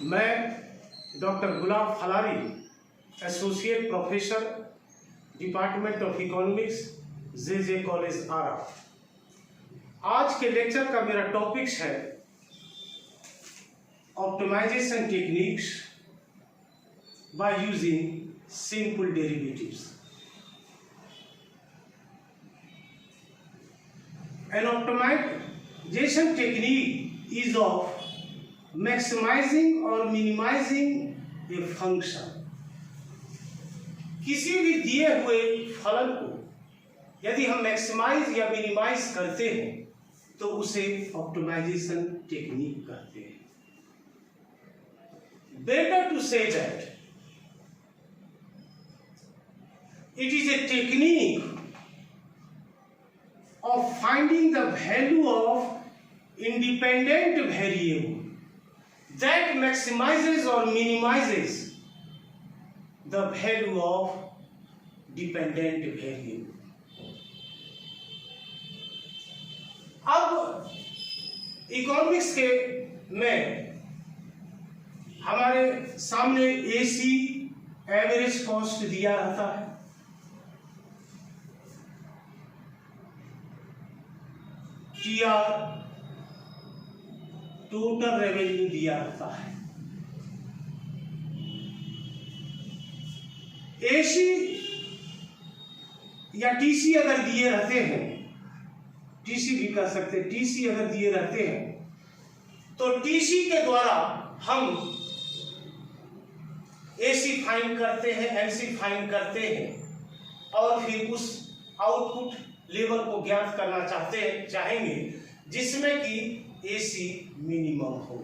मैं doctor Gulab Phalari associate professor department of economics J college Arrah. आज के लेक्चर का मेरा टॉपिक्स है optimization techniques by using simple derivatives. An optimization technique is of maximizing or minimizing a function। किसी भी दिए हुए फलन को यदि हम मैक्सिमाइज या मिनिमाइज करते हैं तो उसे ऑप्टिमाइजेशन टेक्निक कहते हैं। Better to say that it is a technique of finding the value of independent variable that maximizes or minimizes the value of dependent variable। अब इकोनॉमिक्स के में हमारे सामने एसी एवरेज कॉस्ट दिया रहता है, टीआर टोटल रेवेन्यू दिया रहता है, एसी या टीसी अगर दिए रहते हैं, टीसी भी कर सकते हैं, टीसी अगर दिए रहते हैं तो टीसी के द्वारा हम एसी फाइंड करते हैं, एमसी फाइंड करते हैं और फिर उस आउटपुट लेवल को ज्ञात करना चाहेंगे जिसमें कि एसी मिनिमम हो।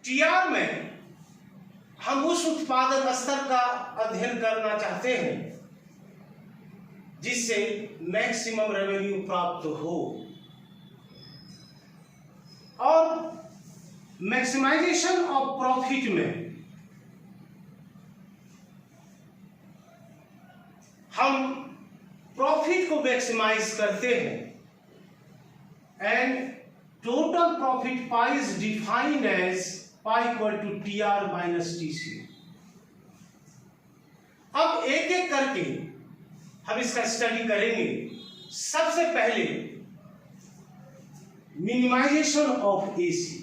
टीआर में हम उस उत्पादन स्तर का अध्ययन करना चाहते हैं जिससे मैक्सिमम रेवेन्यू प्राप्त हो। और मैक्सिमाइजेशन ऑफ प्रॉफिट में हम प्रॉफिट को मैक्सिमाइज करते हैं and total profit pi is defined as pi equal to TR minus TC. अब एक एक करके हम इसका स्टडी करेंगे। सबसे पहले मिनिमाइजेशन ऑफ एसी।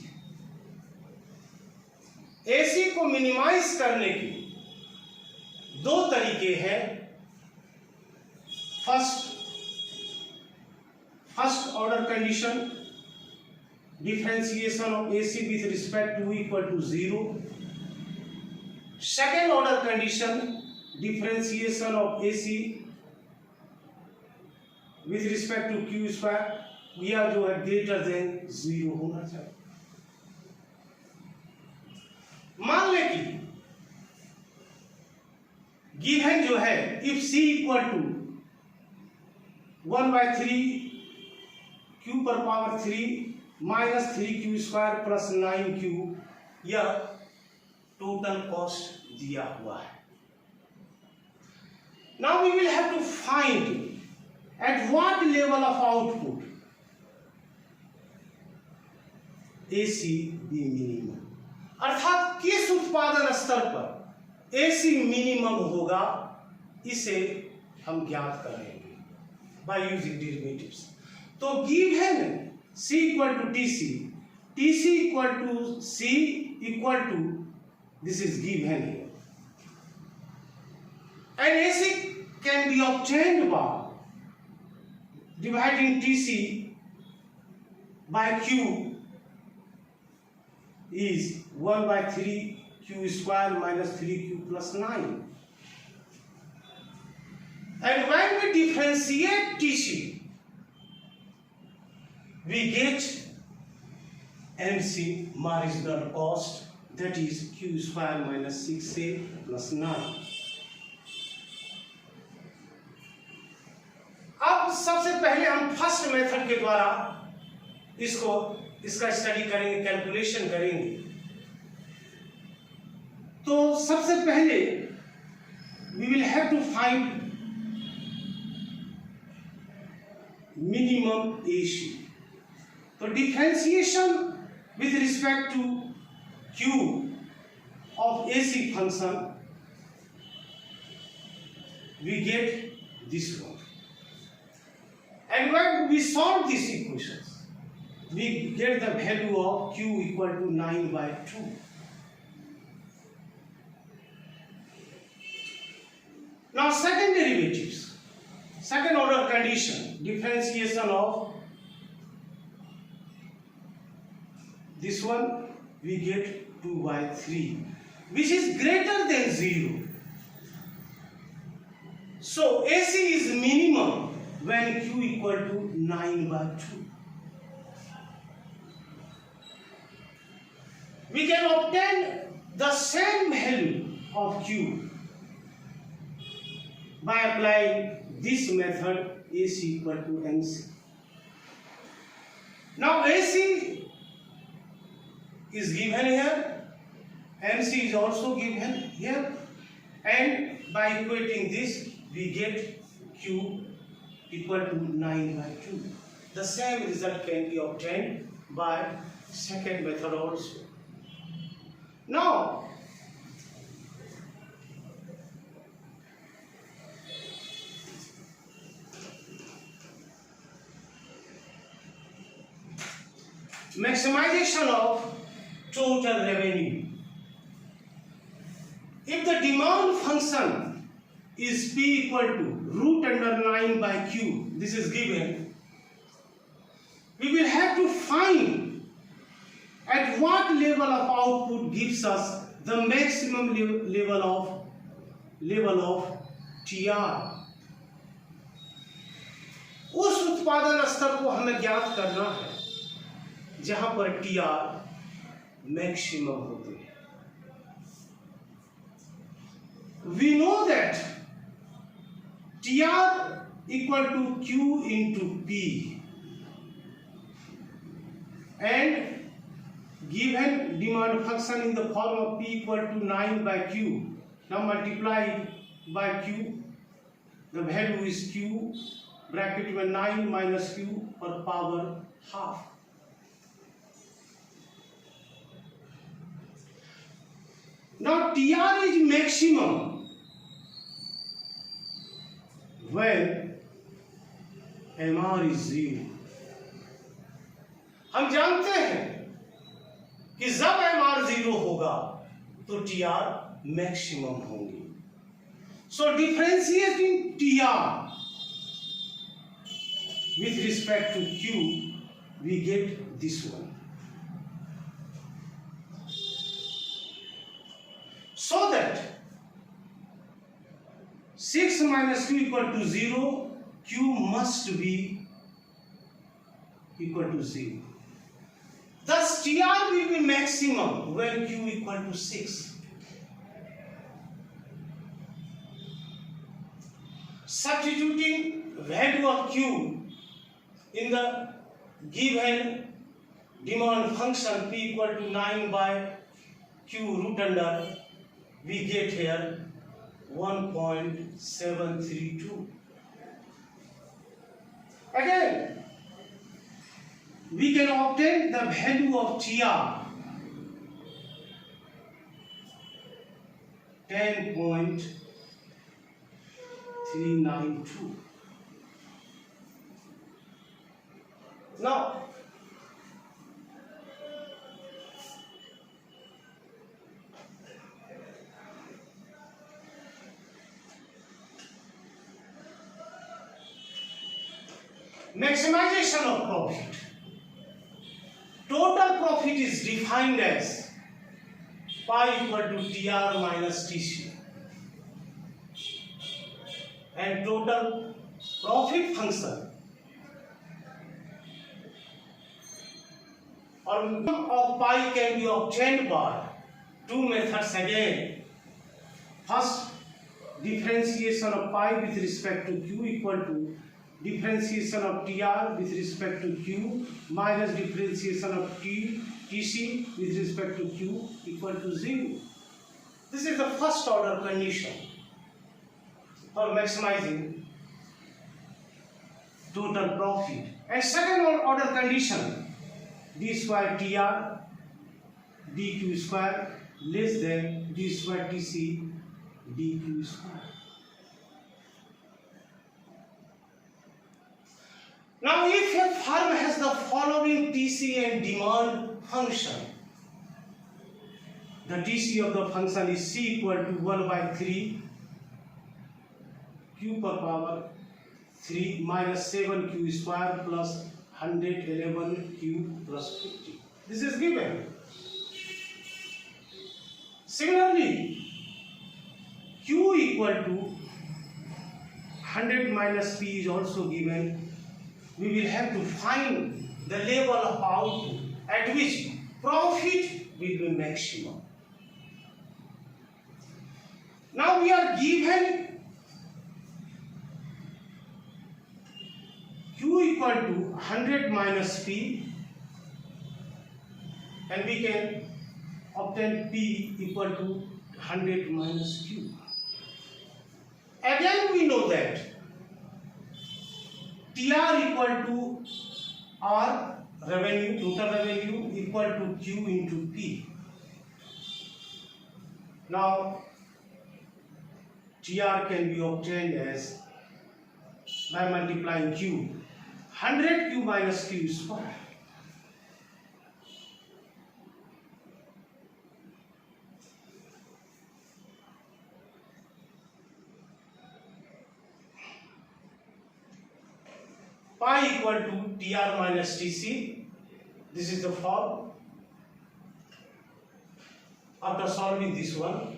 एसी को मिनिमाइज करने के दो तरीके हैं। First order condition differentiation of AC with respect to equal to 0। Second order condition differentiation of AC with respect to Q square या जो है ग्रेटर देन 0 होना चाहिए। मान लें कि गिवन जो है if C equal to 1/3 Q पर power 3 minus 3Q square plus 9Q, यह टोटल कॉस्ट दिया हुआ है। Now we will have to find at what level of output AC be minimum, अर्थात किस उत्पादन स्तर पर एसी मिनिमम होगा, इसे हम ज्ञात करेंगे by using derivatives। तो given C equal to TC, TC equal to C equal to, this is given here, and AC can be obtained by dividing TC by Q is 1/3 Q square minus 3Q plus 9। And when we differentiate TC, we get MC marginal cost, that is Q square minus 6A plus 9। अब सबसे पहले हम first method के द्वारा इसका study करेंगे, calculation करेंगे। तो सबसे पहले we will have to find minimum AC। तो differentiation with respect to q of AC function, we get this one. And when we solve these equations, we get the value of q equal to 9/2. Now second derivatives, second order condition, differentiation of this one, we get 2/3, which is greater than 0. So AC is minimum when q equal to 9/2. We can obtain the same value of q by applying this method AC equal to MC. Now AC is given here, MC is also given here, and by equating this we get q equal to 9/2. The same result can be obtained by second method also. Now maximization of total revenue. If the demand function is P equal to root under 9/q, this is given, we will have to find at what level of output gives us the maximum level of TR. उस उत्पादन स्तर को हमें ज्ञात करना है जहां पर TR मैक्सिमम होते हैं. We know that TR equal to Q into P, and given demand function in the form of P equal to 9/q. Now multiply by Q, the value is Q bracket में 9 minus Q or power half. Now TR is maximum when MR is 0. हम जानते हैं कि जब MR 0 होगा तो TR maximum होंगे. So differentiating TR with respect to Q, we get this one. So that 6 minus Q equal to 0, Q must be equal to 0. Thus TR will be maximum when Q equal to 6. Substituting value of Q in the given demand function P equal to 9/q root under, we get here 1.732. Again, we can obtain the value of TR 10.392. Now maximization of profit. Total profit is defined as pi equal to TR minus TC, and total profit function or minimum of pi can be obtained by two methods again. First, differentiation of pi with respect to Q equal to differentiation of TR with respect to Q minus differentiation of TC with respect to Q equal to 0. This is the first order condition for maximizing total profit. And second order condition, d square TR dq square less than d square TC dq square. Now if a firm has the following TC and demand function, the TC of the function is C equal to 1 by 3 q per power 3 minus 7q square plus 111q plus 50. This is given. Similarly, q equal to 100 minus p is also given. We will have to find the level of output at which profit will be maximum. Now we are given q equal to 100 minus p, and we can obtain p equal to 100 minus q. Again we know that TR equal to R revenue, total revenue equal to Q into P. Now TR can be obtained as by multiplying Q. 100Q minus Q square. Pi equal to TR minus TC. This is the form. After solving this one,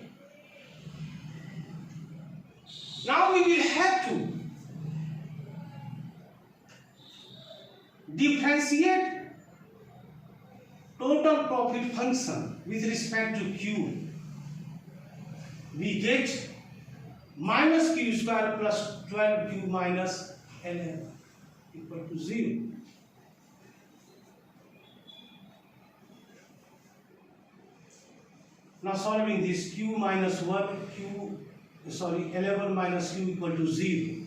now we will have to differentiate total profit function with respect to Q. We get minus Q square plus 12Q minus 11 equal to 0. Now solving this, Q minus 11 minus Q equal to 0.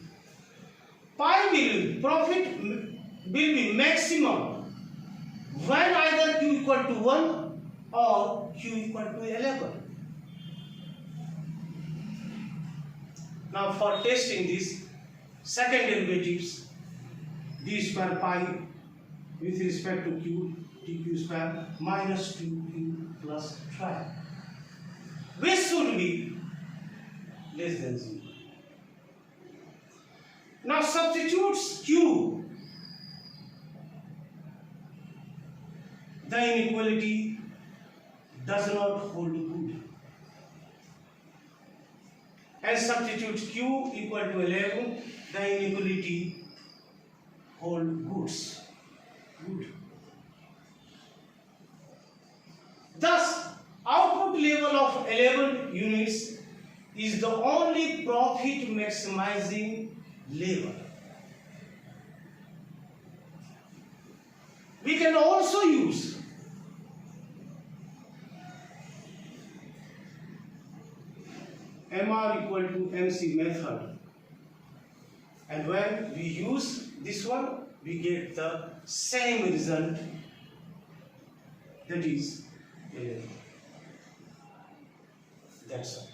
Profit will be maximum when either Q equal to 1 or Q equal to 11. Now for testing this, second derivatives, d square pi with respect to q dq square minus 2q plus 12, which should be less than 0. Now substitutes q, the inequality does not hold good, and substitute q equal to 11, the inequality hold goods. Good. Thus, output level of 11 units is the only profit maximizing level. We can also use MR equal to MC method, and when we use this one, we get the same result, that is 11. That's all.